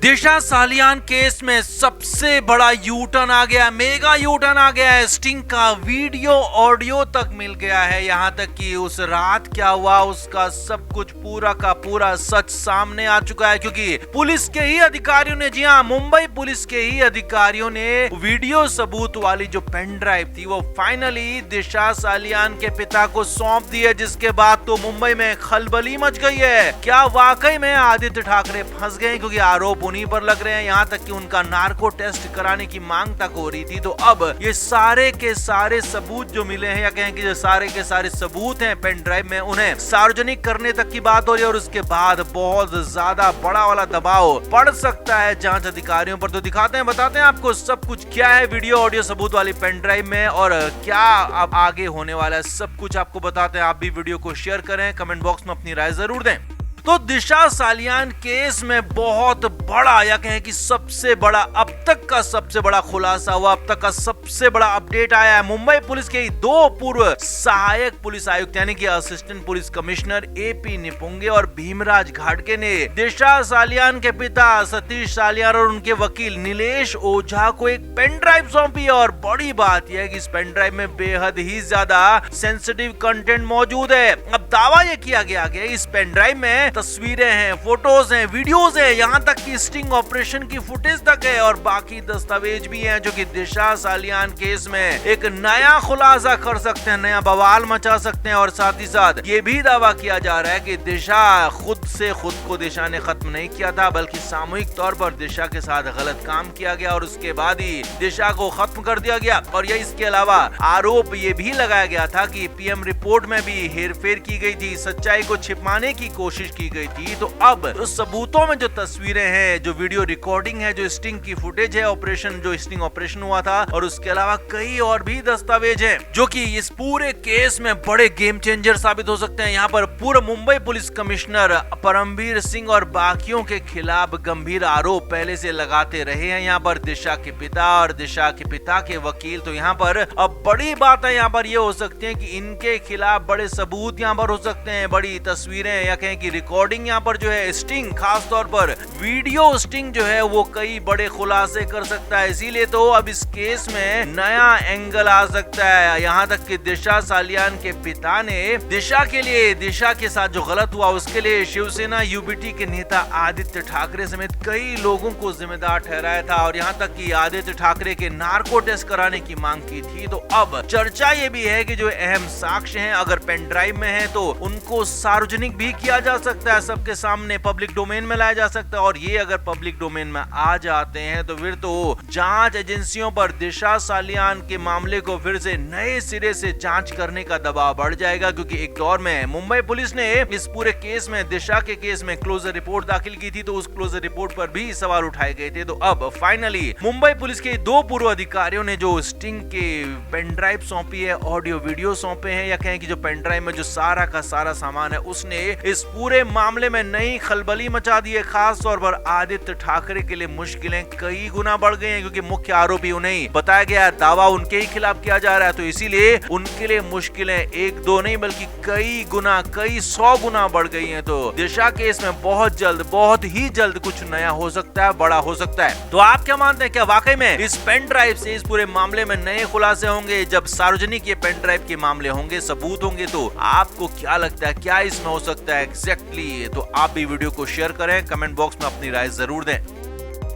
दिशा Salian case में सबसे बड़ा यू टर्न आ गया, मेगा यू टर्न आ गया है। स्टिंग का वीडियो ऑडियो तक मिल गया है, यहाँ तक कि उस रात क्या हुआ उसका सब कुछ पूरा का पूरा सच सामने आ चुका है। क्योंकि पुलिस के ही अधिकारियों ने, जी हाँ, मुंबई पुलिस के ही अधिकारियों ने वीडियो सबूत वाली जो पेन ड्राइव थी वो फाइनली दिशा सालियान के पिता को सौंप दी है, जिसके बाद तो मुंबई में खलबली मच गई है। क्या वाकई में आदित्य ठाकरे फंस गए? क्योंकि आरोप उन्हीं पर लग रहे हैं, यहाँ तक कि उनका नार्को टेस्ट कराने की मांग तक हो रही थी। तो अब ये सारे के सारे सबूत जो मिले हैं, या कहें कि जो सारे के सारे सबूत हैं पेन ड्राइव में, उन्हें सार्वजनिक करने तक की बात हो रही है। और उसके बाद बहुत ज्यादा बड़ा वाला दबाव पड़ सकता है जांच अधिकारियों पर। तो दिखाते हैं, बताते हैं आपको सब कुछ क्या है वीडियो ऑडियो सबूत वाली पेन ड्राइव में और क्या अब आगे होने वाला है, सब कुछ आपको बताते हैं। आप भी वीडियो को शेयर करें, कमेंट बॉक्स में अपनी राय जरूर दें। तो दिशा सालियान केस में बहुत बड़ा, या कहें कि सबसे बड़ा, अब तक का सबसे बड़ा खुलासा हुआ, अब तक का सबसे बड़ा अपडेट आया है। मुंबई पुलिस के दो पूर्व सहायक पुलिस आयुक्त यानी कि assistant police commissioner AP Nipunge और भीमराज घाटगे ने दिशा सालियान के पिता सतीश सालियान और उनके वकील नीलेश ओझा को एक पेन ड्राइव सौंपी। और बड़ी बात यह है कि इस पेन ड्राइव में बेहद ही ज्यादा सेंसिटिव कंटेंट मौजूद है। अब दावा यह किया गया कि इस पेन ड्राइव में तस्वीरें हैं, फोटोज हैं, वीडियोज हैं, यहाँ तक कि स्टिंग ऑपरेशन की फुटेज तक है और बाकी दस्तावेज भी हैं, जो कि दिशा सालियान केस में एक नया खुलासा कर सकते हैं, नया बवाल मचा सकते हैं। और साथ ही साथ ये भी दावा किया जा रहा है कि दिशा खुद से खुद को दिशा ने खत्म नहीं किया था, बल्कि सामूहिक तौर पर दिशा के साथ गलत काम किया गया और उसके बाद ही दिशा को खत्म कर दिया गया। और ये इसके अलावा आरोप ये भी लगाया गया था कि पीएम रिपोर्ट में भी हेरफेर की गई थी, सच्चाई को छिपाने की कोशिश की गई थी। तो अब जो सबूतों में जो तस्वीरें हैं, जो वीडियो रिकॉर्डिंग है, जो स्टिंग की फुटेज है, ऑपरेशन जो स्टिंग ऑपरेशन हुआ था, और उसके अलावा कई और भी दस्तावेज हैं, जो कि इस पूरे केस में बड़े गेम चेंजर साबित हो सकते हैं। यहाँ पर पूर्व मुंबई पुलिस कमिश्नर परमवीर सिंह और बाकियों के खिलाफ गंभीर आरोप पहले से लगाते रहे हैं यहाँ पर दिशा के पिता और दिशा के पिता के वकील। तो यहाँ पर अब बड़ी बात है, यहाँ पर ये हो सकती है कि इनके खिलाफ बड़े सबूत यहाँ पर हो सकते हैं, बड़ी तस्वीरें या कहें कि रिकॉर्डिंग यहाँ पर जो है, स्टिंग खास तौर पर वीडियो स्टिंग जो है वो कई बड़े खुलासे कर सकता है। इसीलिए तो अब इस केस में नया एंगल आ सकता है। यहाँ तक कि दिशा सालियान के पिता ने दिशा के लिए, दिशा के साथ जो गलत हुआ उसके लिए शिवसेना यूबीटी के नेता आदित्य ठाकरे समेत कई लोगों को जिम्मेदार ठहराया था और यहाँ तक कि आदित्य ठाकरे के नार्को टेस्ट कराने की मांग की थी। तो अब चर्चा ये भी है कि जो अहम साक्ष्य हैं अगर पेन ड्राइव में है तो उनको सार्वजनिक भी किया जा सकता है, सबके सामने पब्लिक डोमेन में लाया जा सकता है। और ये अगर पब्लिक डोमेन में आ जाते हैं तो फिर तो जांच एजेंसियों पर दिशा सालियान के मामले को फिर से नए सिरे से जांच करने का दबाव बढ़ जाएगा। क्योंकि एक दौर में मुंबई पुलिस ने इस पूरे केस में, दिशा के केस में क्लोजर रिपोर्ट दाखिल की थी, तो उस क्लोजर रिपोर्ट पर भी सवाल उठाए गए थे। तो अब फाइनली मुंबई पुलिस के दो पूर्व अधिकारियों ने जो स्टिंग के पेन ड्राइव सौंपी है, ऑडियो वीडियो सौंपे हैं, या कहें कि जो पेन ड्राइव में जो सारा का सारा सामान है, उसने इस पूरे मामले में नई खलबली मचा दी है। खास तौर पर आदित्य ठाकरे के लिए मुश्किलें कई गुना बढ़ गई हैं, क्योंकि मुख्य आरोपी उन्हें बताया गया है, दावा उनके ही खिलाफ किया जा रहा है। तो इसीलिए उनके लिए मुश्किलें एक दो नहीं बल्कि कई गुना, कई 100 गुना बढ़ गई हैं। तो दिशा केस में बहुत जल्द, बहुत ही जल्द कुछ नया हो सकता है, बड़ा हो सकता है। तो आप क्या मानते हैं, क्या वाकई में इस पेन ड्राइव से इस पूरे मामले में नए खुलासे होंगे? जब सार्वजनिक ये पेन ड्राइव के मामले होंगे, सबूत होंगे, तो आपको क्या लगता है, क्या इसमें हो सकता है एग्जैक्टली? तो आप भी वीडियो को शेयर करें, कमेंट बॉक्स में अपनी राय जरूर दें।